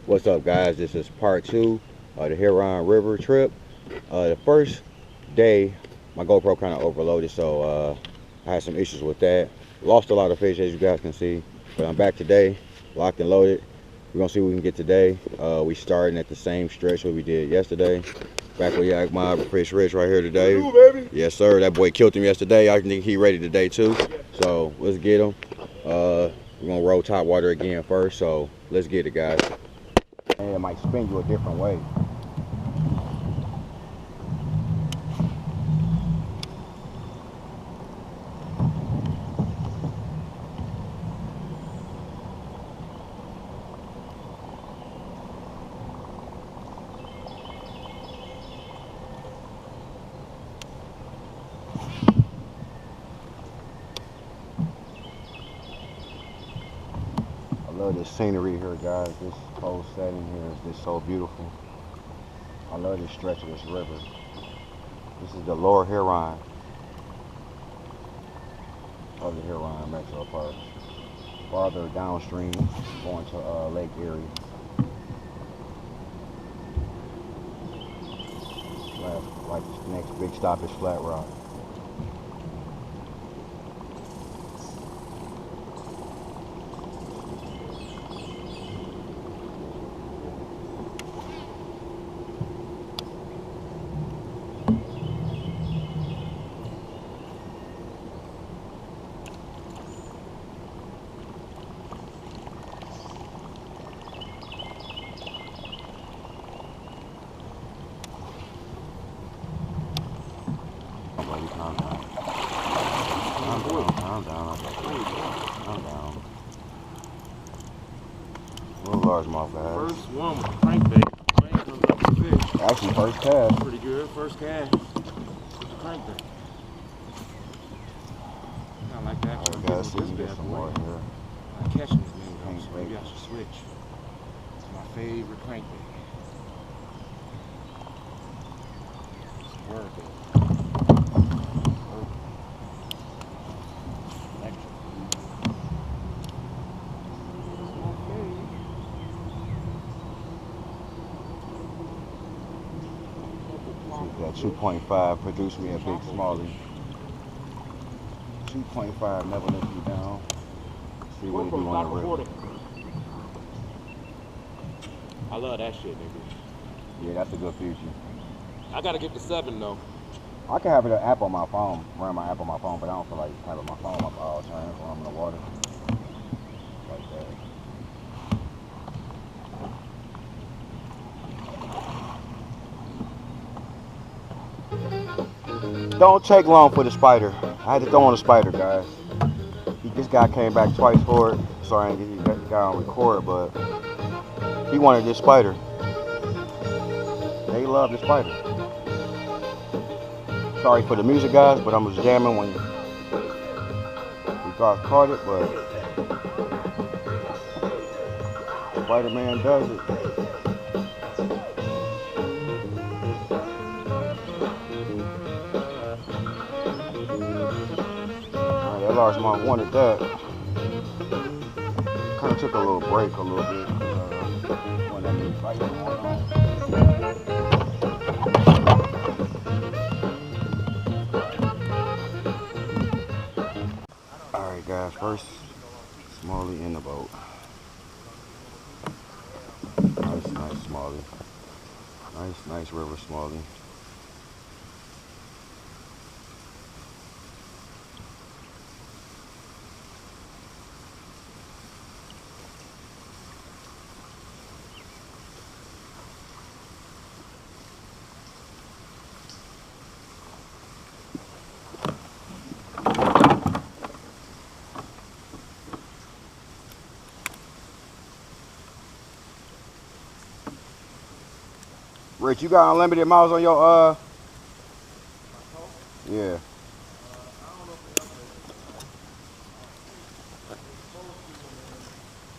What's up, guys? This is part 2 of the Huron River trip. The first day, my GoPro kind of overloaded, so I had some issues with that. Lost a lot of fish, as you guys can see, but I'm back today, locked and loaded. We're gonna see what we can get today. We starting at the same stretch what we did yesterday. Back with YakMob, Fish Rich right here today. Ooh, baby. Yes, sir. That boy killed him yesterday. I think he ready today too. So let's get him. We're gonna roll top water again first. So let's get it, guys. And it might spin you a different way. I love this scenery here, guys. This whole setting here is just so beautiful. I love this stretch of this river. This is the lower Huron of the Huron Metro Park. Farther downstream, going to Lake Erie. Like this next big stop is Flat Rock. Calm down. Calm down. Little largemouth bass. First one with a crankbait. Man comes up with fish. Actually, first cast. Pretty good. First cast. With the crankbait. I like that. Alright, guys, see if we can get some more here. I'm catching this thing though, so maybe I should switch. It's my favorite crankbait. It's worth it. That 2.5 produced me a big smallie. 2.5 never let me down. See what he do on the river. I love that shit, nigga. Yeah, that's a good feature. I gotta get the 7 though. I can have an app on my phone, run my app on my phone, but I don't feel like having my phone up all the time when I'm in the water. Like that. Don't take long for the spider. I had to throw on the spider, guys. This guy came back twice for it. Sorry I didn't get the guy on record, but he wanted this spider. They love the spider. Sorry for the music, guys, but I was jamming when we caught it, but Spider-Man does it. That largemouth wanted that. Kind of took a little break a little bit. When that new fight was going on. Alright guys, first smallie in the boat. Nice smallie. Nice river smallie. Rich, you got unlimited miles on your yeah.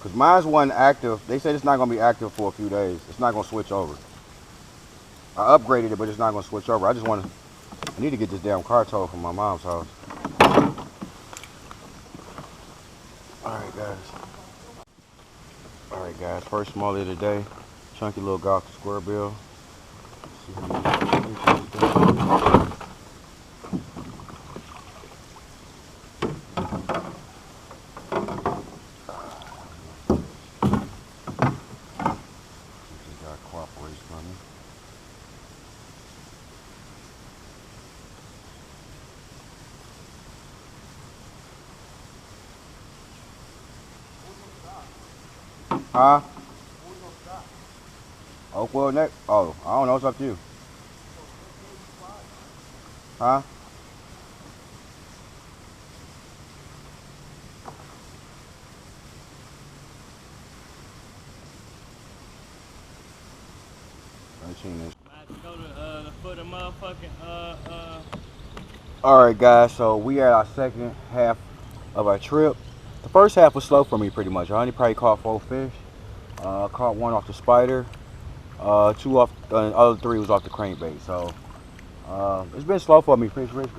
Cause mine's wasn't active. They said it's not gonna be active for a few days. It's not gonna switch over. I upgraded it, but it's not gonna switch over. I need to get this damn car towed from my mom's house. Alright guys. Alright guys, first smallie of the day. Chunky little gawk square bill. See how many got cooperate coming. Huh? Oakwood next? Oh, I don't know. It's up to you. Huh? Go to the foot of motherfucking Alright guys, so we at our second half of our trip. The first half was slow for me pretty much. I only probably caught 4 fish. Caught 1 off the spider. 2 off, the other 3 was off the crankbait. So it's been slow for me. Fish Rich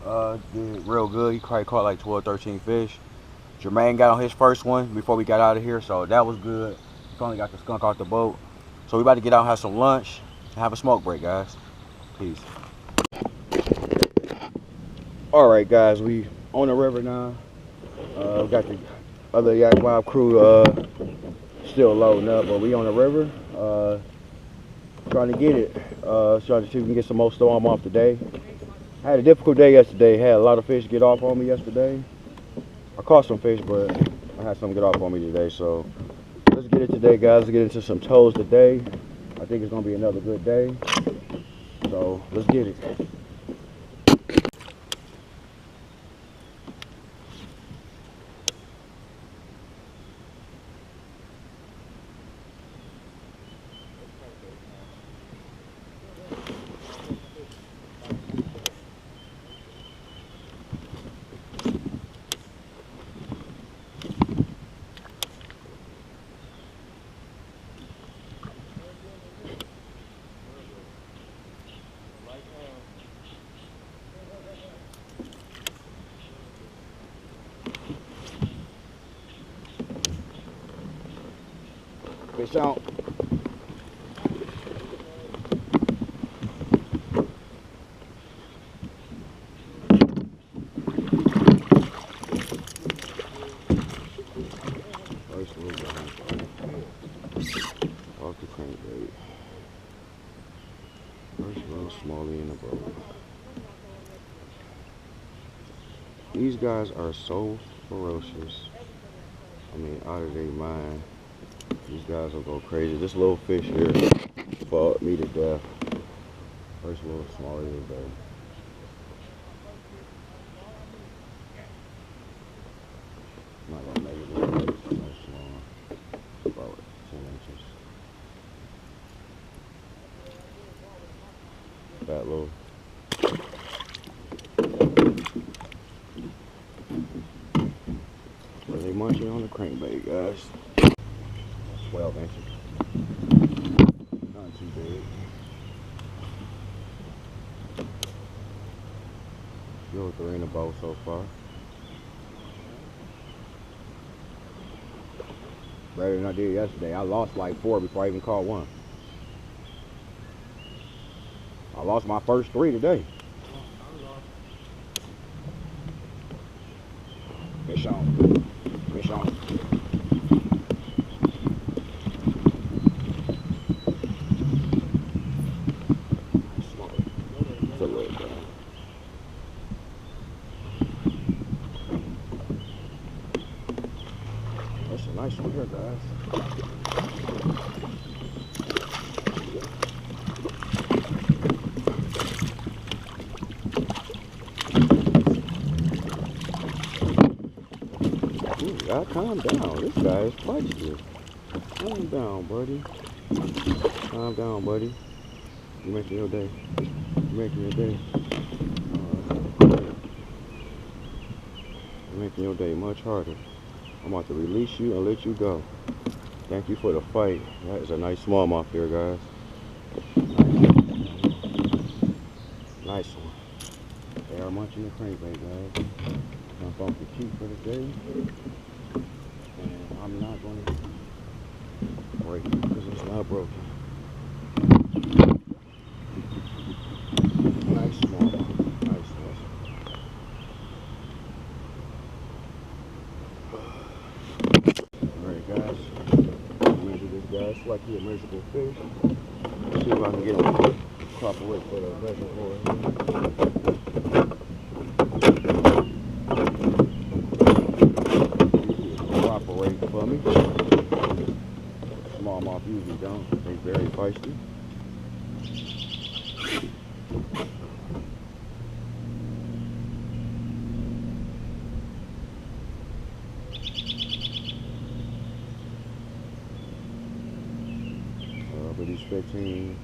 did real good. He probably caught like 12, 13 fish. Jermaine got on his first one before we got out of here, so that was good. He finally got the skunk off the boat. So we about to get out and have some lunch and have a smoke break, guys. Peace. Alright guys, we on the river now. We got the other YakMob crew still loading up, but we on the river trying to get it. Trying to see if we can get some more storm off today. I had a difficult day yesterday. Had a lot of fish get off on me yesterday. I caught some fish, but I had some get off on me today. So let's get it today, guys. Let's get into some toes today. I think it's gonna be another good day. So let's get it. Fish out. First little guy. Off the crankbait. First little smallie in the boat. These guys are so ferocious. I mean, out of their mind. These guys will go crazy. This little fish here fought me to death. First little smallie of the day. Not gonna make it look like it's no small. About 10 inches. That little. But they munching on the crankbait, guys. 12 inches. Not too big. Still 3 in the boat so far. Better than I did yesterday. I lost like 4 before I even caught 1. I lost my first 3 today. Fish on. Fish on. It's a little bit. That's a nice one here, guys. Ooh, calm down. This guy is feisty. Calm down, buddy. Calm down, buddy. You're making your day. You're making your day. You're making your day much harder. I'm about to release you and let you go. Thank you for the fight. That is a nice smallmouth here, guys. Nice one. They are munching the crankbait, guys. I'm bumping the cheek for the day. And I'm not going to break because it's not broken. Nice smallmouth. Nice. Alright guys, measure this guy. It's like he a measurable fish. Let's see if I can get him proper weight for the reservoir. Proper weight for me. Smallmouth usually don't. They're very feisty. But he's 15.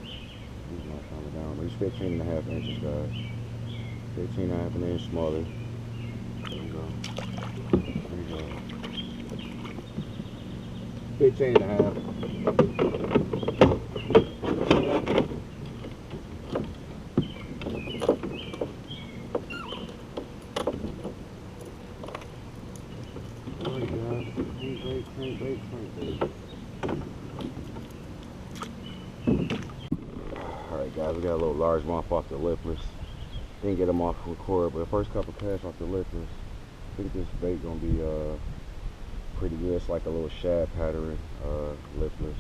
He's not coming down, but he's 15 and a half inches, guys. 15 and a half an inch smaller. There you go. There you go. 15 and a half. Alright guys, crankbait. Alright guys, we got a little largemouth off the lipless. Didn't get him off record, but the first couple casts off the lipless. I think this bait gonna be pretty good. It's like a little shad pattern lipless.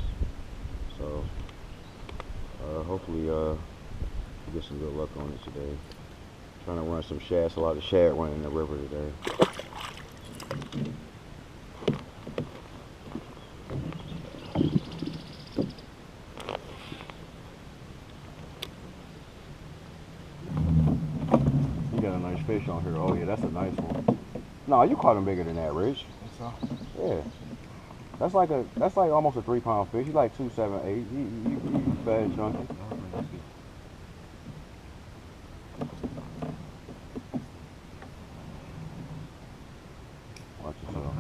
So hopefully get some good luck on it today. Trying to run some shad. A lot of shad running in the river today. You got a nice fish on here. Oh yeah, that's a nice one. No, you caught him bigger than that, Rich. So, Yeah. That's like almost a 3-pound fish. He's like 278. He fat and chunky. Watch yourself.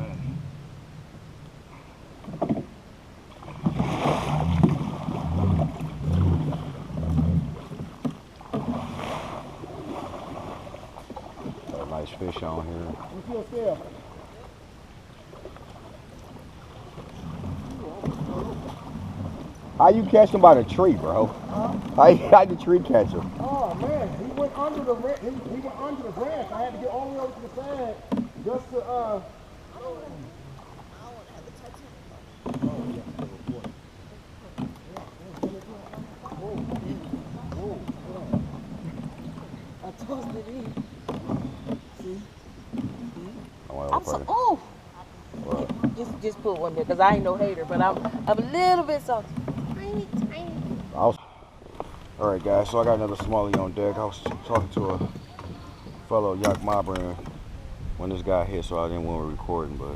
Got a nice fish on here. what's your scale? How you catch him by the tree, bro? How the tree catch him? Oh man, he went under the he went under the branch. I had to get all the way over to the side just to I tossed it in. See? I'm so, oh! Just put one there, because I ain't no hater, but I'm a little bit salty. Tiny. Alright guys, so I got another smallie on deck. I was talking to a fellow YakMob when this guy hit, so I didn't want to record him, but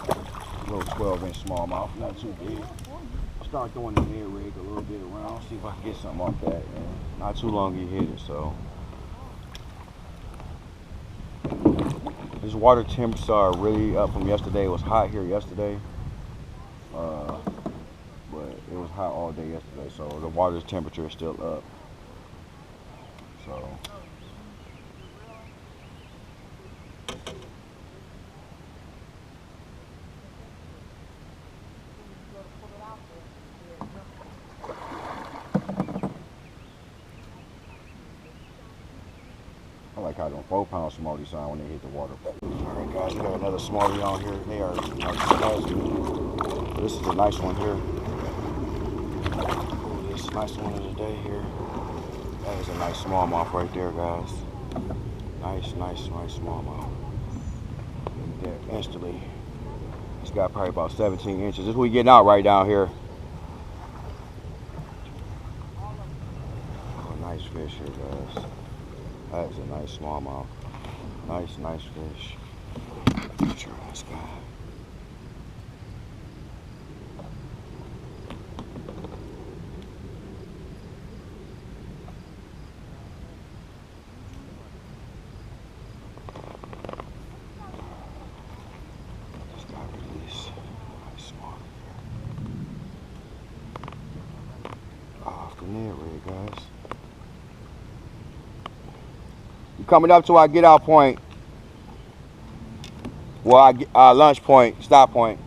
a little 12-inch smallmouth, not too big. Start throwing the mid rig a little bit around, see if I can get something off that. And not too long he hit it, so. These water temps are really up from yesterday. It was hot here yesterday, but it was hot all day yesterday, so the water's temperature is still up. So. I like how them 4-pound smallies sound when they hit the water. Alright guys, we got another smallie on here. They are this is a nice one here. This is a nice one of the day here. That is a nice smallmouth right there, guys. Nice smallmouth. Look at that, instantly. It's got probably about 17 inches. This is what we getting out right down here. Oh, nice fish here, guys. That is a nice smallmouth. Nice fish. Picture of this guy. This guy release. Nice smallmouth. Off the net rig, guys. Coming up to our get out point. Well, our lunch point, stop point.